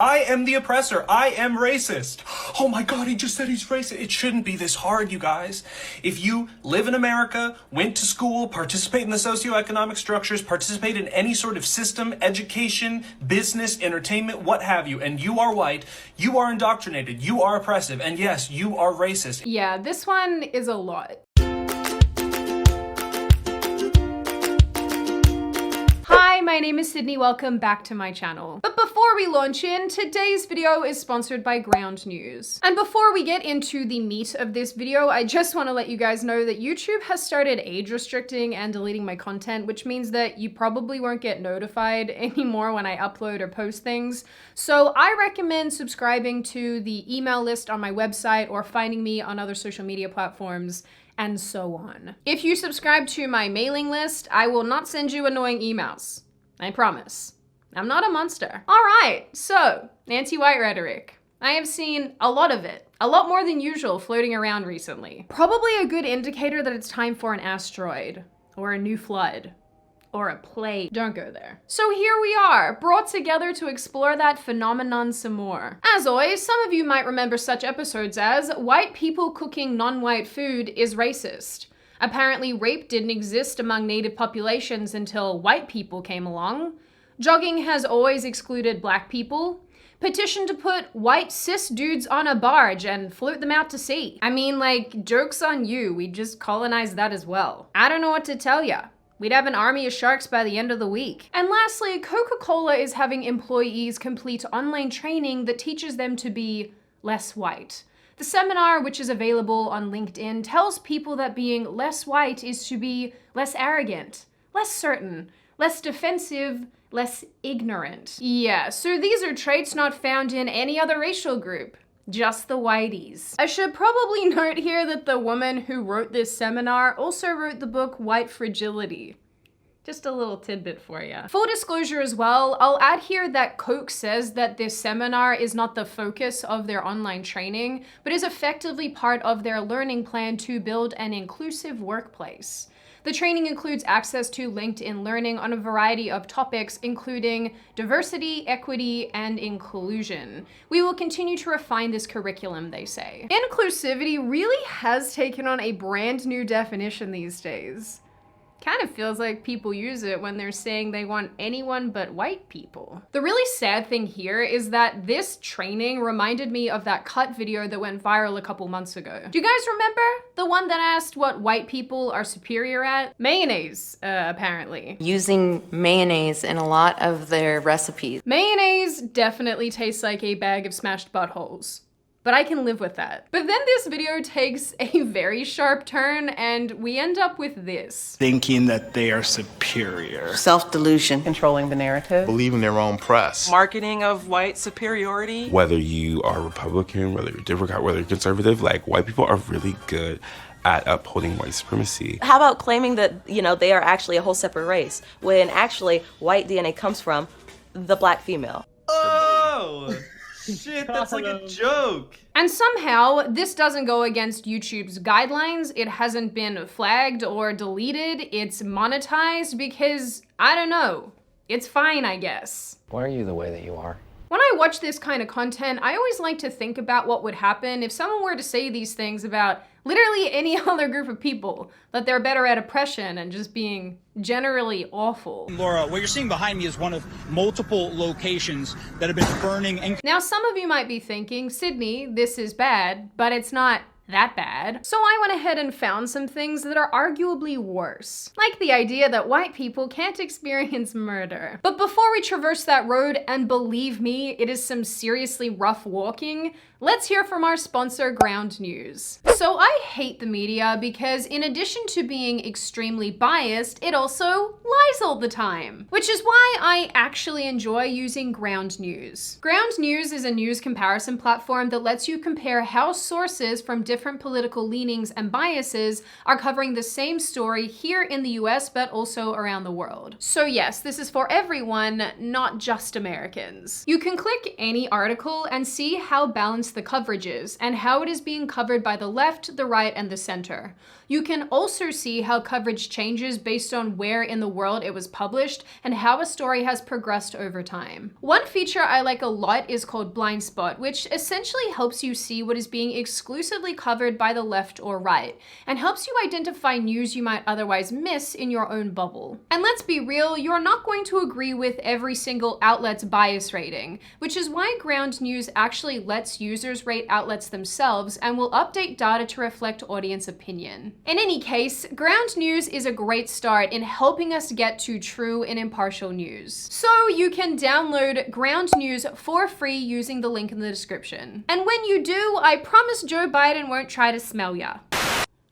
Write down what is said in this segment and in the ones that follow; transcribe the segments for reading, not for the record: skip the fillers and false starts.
I am the oppressor. I am racist. Oh my God, he just said he's racist. It shouldn't be this hard, you guys. If you live in America, went to school, participate in the socioeconomic structures, participate in any sort of system, education, business, entertainment, what have you, and you are white, you are indoctrinated, you are oppressive, and yes, you are racist. Yeah, this one is a lot. Hi, my name is Sydney. Welcome back to my channel. But before we launch in, today's video is sponsored by Ground News. And before we get into the meat of this video, I just want to let you guys know that YouTube has started age restricting and deleting my content, which means that you probably won't get notified anymore when I upload or post things. So I recommend subscribing to the email list on my website or finding me on other social media platforms, and so on. If you subscribe to my mailing list, I will not send you annoying emails. I promise. I'm not a monster. All right, so anti-white rhetoric. I have seen a lot of it, a lot more than usual floating around recently. Probably a good indicator that it's time for an asteroid, or a new flood, or a plague. Don't go there. So here we are, brought together to explore that phenomenon some more. As always, some of you might remember such episodes as white people cooking non-white food is racist. Apparently rape didn't exist among native populations until white people came along. Jogging has always excluded black people. Petition to put white cis dudes on a barge and float them out to sea. I mean, like, joke's on you, we just colonized that as well. I don't know what to tell ya. We'd have an army of sharks by the end of the week. And lastly, Coca-Cola is having employees complete online training that teaches them to be less white. The seminar, which is available on LinkedIn, tells people that being less white is to be less arrogant, less certain, less defensive, less ignorant. Yeah, so these are traits not found in any other racial group. Just the whiteys. I should probably note here that the woman who wrote this seminar also wrote the book White Fragility. Just a little tidbit for you. Full disclosure as well, I'll add here that Coke says that this seminar is not the focus of their online training, but is effectively part of their learning plan to build an inclusive workplace. The training includes access to LinkedIn Learning on a variety of topics, including diversity, equity, and inclusion. We will continue to refine this curriculum, they say. Inclusivity really has taken on a brand new definition these days. Kind of feels like people use it when they're saying they want anyone but white people. The really sad thing here is that this training reminded me of that cut video that went viral a couple months ago. Do you guys remember? The one that asked what white people are superior at? Mayonnaise, apparently. Using mayonnaise in a lot of their recipes. Mayonnaise definitely tastes like a bag of smashed buttholes. But I can live with that. But then this video takes a very sharp turn and we end up with this. Thinking that they are superior. Self-delusion. Controlling the narrative. Believing their own press. Marketing of white superiority. Whether you are Republican, whether you're Democrat, whether you're conservative, like, white people are really good at upholding white supremacy. How about claiming that, you know, they are actually a whole separate race, when actually white DNA comes from the black female? Oh! Shit, that's like a joke. And somehow, this doesn't go against YouTube's guidelines. It hasn't been flagged or deleted. It's monetized because, I don't know, it's fine, I guess. Why are you the way that you are? When I watch this kind of content, I always like to think about what would happen if someone were to say these things about literally any other group of people, that they're better at oppression and just being generally awful. Laura, what you're seeing behind me is one of multiple locations that have been burning. And now, some of you might be thinking, Sydney, this is bad, but it's not that bad. So I went ahead and found some things that are arguably worse. Like the idea that white people can't experience murder. But before we traverse that road, and believe me, it is some seriously rough walking, let's hear from our sponsor, Ground News. So I hate the media because in addition to being extremely biased, it also lies all the time. Which is why I actually enjoy using Ground News. Ground News is a news comparison platform that lets you compare how sources from different political leanings and biases are covering the same story here in the US, but also around the world. So yes, this is for everyone, not just Americans. You can click any article and see how balanced the coverage is and how it is being covered by the left, the right, and the center. You can also see how coverage changes based on where in the world it was published and how a story has progressed over time. One feature I like a lot is called Blind Spot, which essentially helps you see what is being exclusively covered by the left or right, and helps you identify news you might otherwise miss in your own bubble. And let's be real, you're not going to agree with every single outlet's bias rating, which is why Ground News actually lets users rate outlets themselves and will update data to reflect audience opinion. In any case, Ground News is a great start in helping us get to true and impartial news. So you can download Ground News for free using the link in the description. And when you do, I promise Joe Biden won't try to smell ya.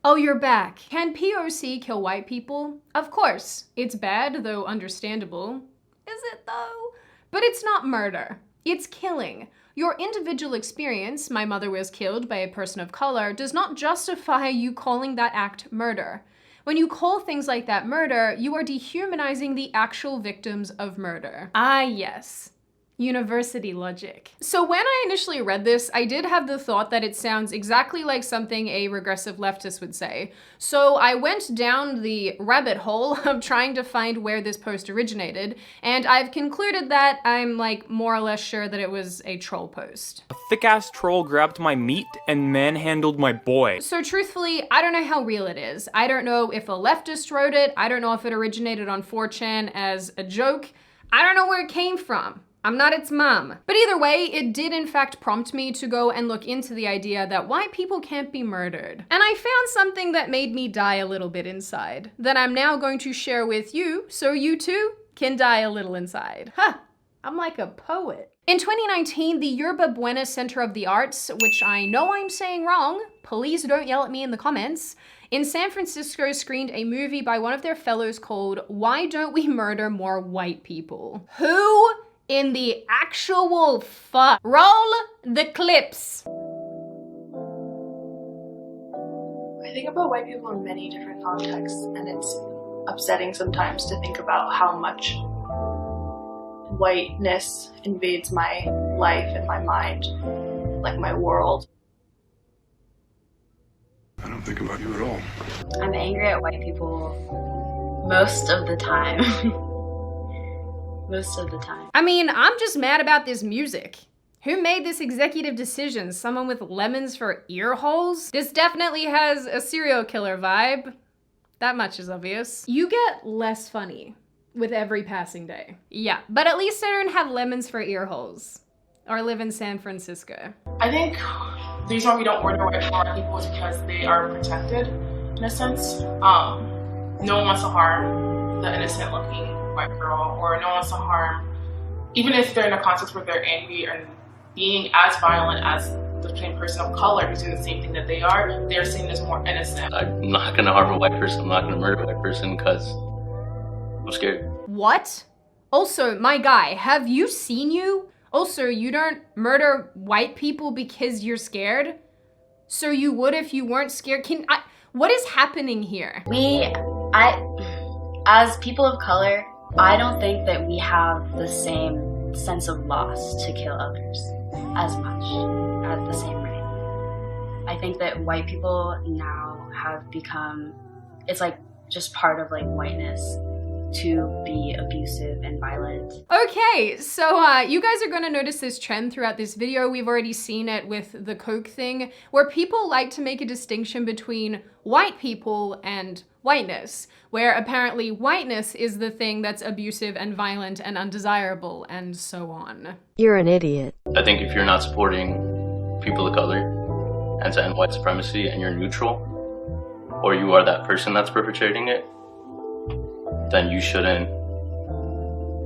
Oh, you're back. Can POC kill white people? Of course. It's bad, though understandable. Is it though? But it's not murder. It's killing. Your individual experience, my mother was killed by a person of color, does not justify you calling that act murder. When you call things like that murder, you are dehumanizing the actual victims of murder. Ah, yes. University logic. So when I initially read this, I did have the thought that it sounds exactly like something a regressive leftist would say. So I went down the rabbit hole of trying to find where this post originated, and I've concluded that I'm like more or less sure that it was a troll post. A thick-ass troll grabbed my meat and manhandled my boy. So truthfully, I don't know how real it is. I don't know if a leftist wrote it. I don't know if it originated on 4chan as a joke. I don't know where it came from. I'm not its mom. But either way, it did in fact prompt me to go and look into the idea that white people can't be murdered. And I found something that made me die a little bit inside, that I'm now going to share with you, so you too can die a little inside. Ha! I'm like a poet. In 2019, the Yerba Buena Center of the Arts, which I know I'm saying wrong, please don't yell at me in the comments, in San Francisco screened a movie by one of their fellows called Why Don't We Murder More White People? Who in the actual fuck? Roll the clips. I think about white people in many different contexts, and it's upsetting sometimes to think about how much whiteness invades my life and my mind, like my world. I don't think about you at all. I'm angry at white people most of the time. Most of the time. I mean, I'm just mad about this music. Who made this executive decision? Someone with lemons for ear holes? This definitely has a serial killer vibe. That much is obvious. You get less funny with every passing day. Yeah, but at least I don't have lemons for ear holes or live in San Francisco. I think the reason why we don't murder white people is because they are protected in a sense. No one wants to harm the innocent looking white girl, or no one wants to harm, even if they're in a context where they're angry and being as violent as the same person of color who's doing the same thing that they are, they're seen as more innocent. I'm not gonna harm a white person, I'm not gonna murder a white person because I'm scared. What? Also, my guy, have you seen you? Also, you don't murder white people because you're scared? So you would if you weren't scared? What is happening here? As people of color, I don't think that we have the same sense of loss to kill others as much at the same rate. I think that white people now have become, it's like just part of like whiteness to be abusive and violent. Okay, so you guys are gonna notice this trend throughout this video. We've already seen it with the Coke thing, where people like to make a distinction between white people and whiteness, where apparently whiteness is the thing that's abusive and violent and undesirable and so on. You're an idiot. I think if you're not supporting people of color and to end white supremacy and you're neutral, or you are that person that's perpetrating it, then you shouldn't.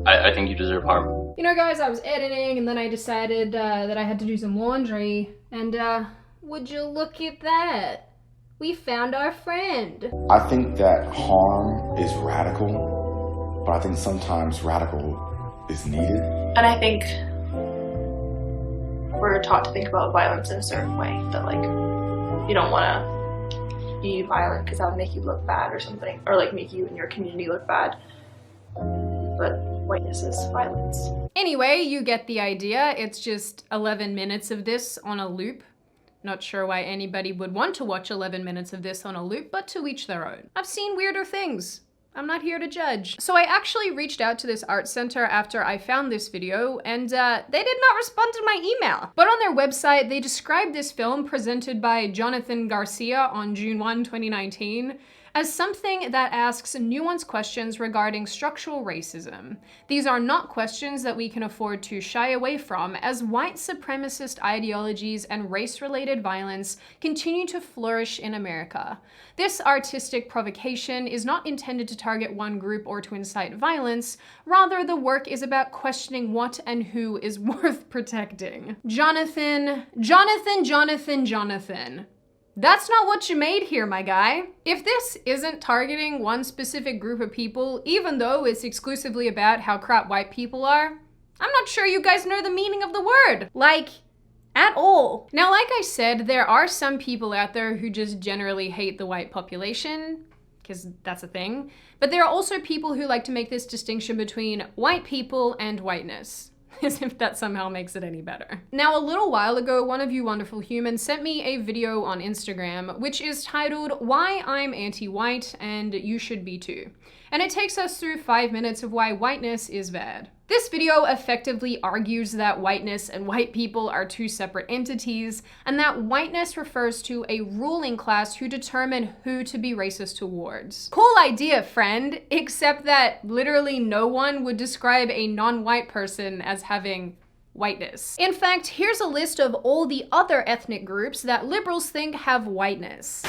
I think you deserve harm. You know guys, I was editing and then I decided that I had to do some laundry, and would you look at that? We found our friend. I think that harm is radical, but I think sometimes radical is needed. And I think we're taught to think about violence in a certain way, that like, you don't want to be violent because that would make you look bad or something, or like make you and your community look bad. But whiteness is violence. Anyway, you get the idea. It's just 11 minutes of this on a loop Not sure why anybody would want to watch 11 minutes of this on a loop, but to each their own. I've seen weirder things. I'm not here to judge. So I actually reached out to this art center after I found this video, and they did not respond to my email. But on their website, they described this film presented by Jonathan Garcia on June 1, 2019, as something that asks nuanced questions regarding structural racism. These are not questions that we can afford to shy away from, as white supremacist ideologies and race-related violence continue to flourish in America. This artistic provocation is not intended to target one group or to incite violence. Rather, the work is about questioning what and who is worth protecting. Jonathan. That's not what you made here, my guy. If this isn't targeting one specific group of people, even though it's exclusively about how crap white people are, I'm not sure you guys know the meaning of the word. Like, at all. Now, like I said, there are some people out there who just generally hate the white population, because that's a thing. But there are also people who like to make this distinction between white people and whiteness. As if that somehow makes it any better. Now, a little while ago, one of you wonderful humans sent me a video on Instagram, which is titled, "Why I'm Anti-White and You Should Be Too." And it takes us through 5 minutes of why whiteness is bad. This video effectively argues that whiteness and white people are two separate entities, and that whiteness refers to a ruling class who determine who to be racist towards. Cool idea, friend, except that literally no one would describe a non-white person as having whiteness. In fact, here's a list of all the other ethnic groups that liberals think have whiteness.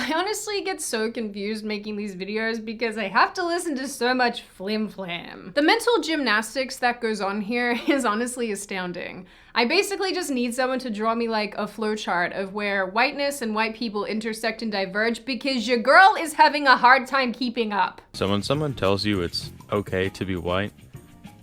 I honestly get so confused making these videos because I have to listen to so much flim-flam. The mental gymnastics that goes on here is honestly astounding. I basically just need someone to draw me like a flowchart of where whiteness and white people intersect and diverge because your girl is having a hard time keeping up. So when someone tells you it's okay to be white,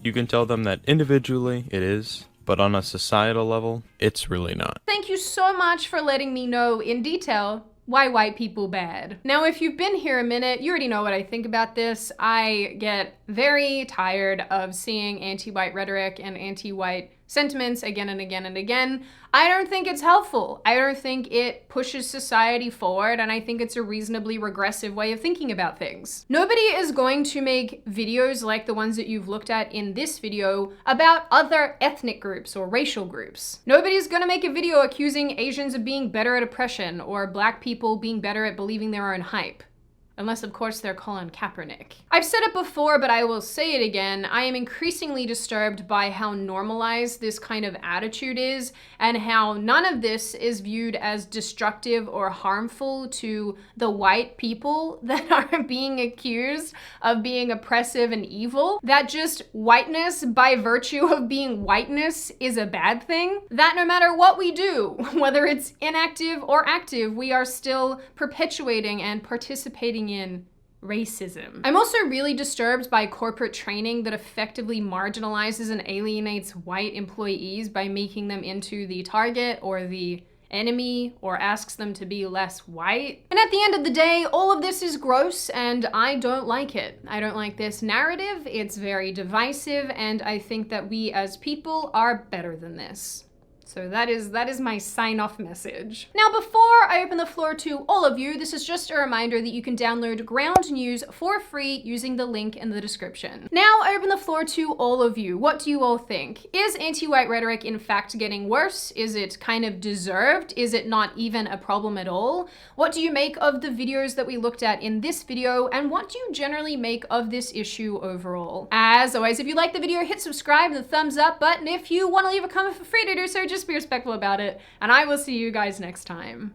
you can tell them that individually it is, but on a societal level, it's really not. Thank you so much for letting me know in detail why white people bad. Now, if you've been here a minute, you already know what I think about this. I get very tired of seeing anti-white rhetoric and anti-white sentiments again and again and again. I don't think it's helpful. I don't think it pushes society forward, and I think it's a reasonably regressive way of thinking about things. Nobody is going to make videos like the ones that you've looked at in this video about other ethnic groups or racial groups. Nobody's gonna make a video accusing Asians of being better at oppression or black people being better at believing their own hype. Unless, of course, they're Colin Kaepernick. I've said it before, but I will say it again. I am increasingly disturbed by how normalized this kind of attitude is and how none of this is viewed as destructive or harmful to the white people that are being accused of being oppressive and evil. That just whiteness by virtue of being whiteness is a bad thing. That no matter what we do, whether it's inactive or active, we are still perpetuating and participating in racism. I'm also really disturbed by corporate training that effectively marginalizes and alienates white employees by making them into the target or the enemy or asks them to be less white. And at the end of the day, all of this is gross and I don't like it. I don't like this narrative. It's very divisive and I think that we as people are better than this. So that is my sign-off message. Now, before I open the floor to all of you, this is just a reminder that you can download Ground News for free using the link in the description. Now, I open the floor to all of you. What do you all think? Is anti-white rhetoric in fact getting worse? Is it kind of deserved? Is it not even a problem at all? What do you make of the videos that we looked at in this video? And what do you generally make of this issue overall? As always, if you like the video, hit subscribe and the thumbs up button. If you want to leave a comment, feel free to do so. Just be respectful about it, and I will see you guys next time.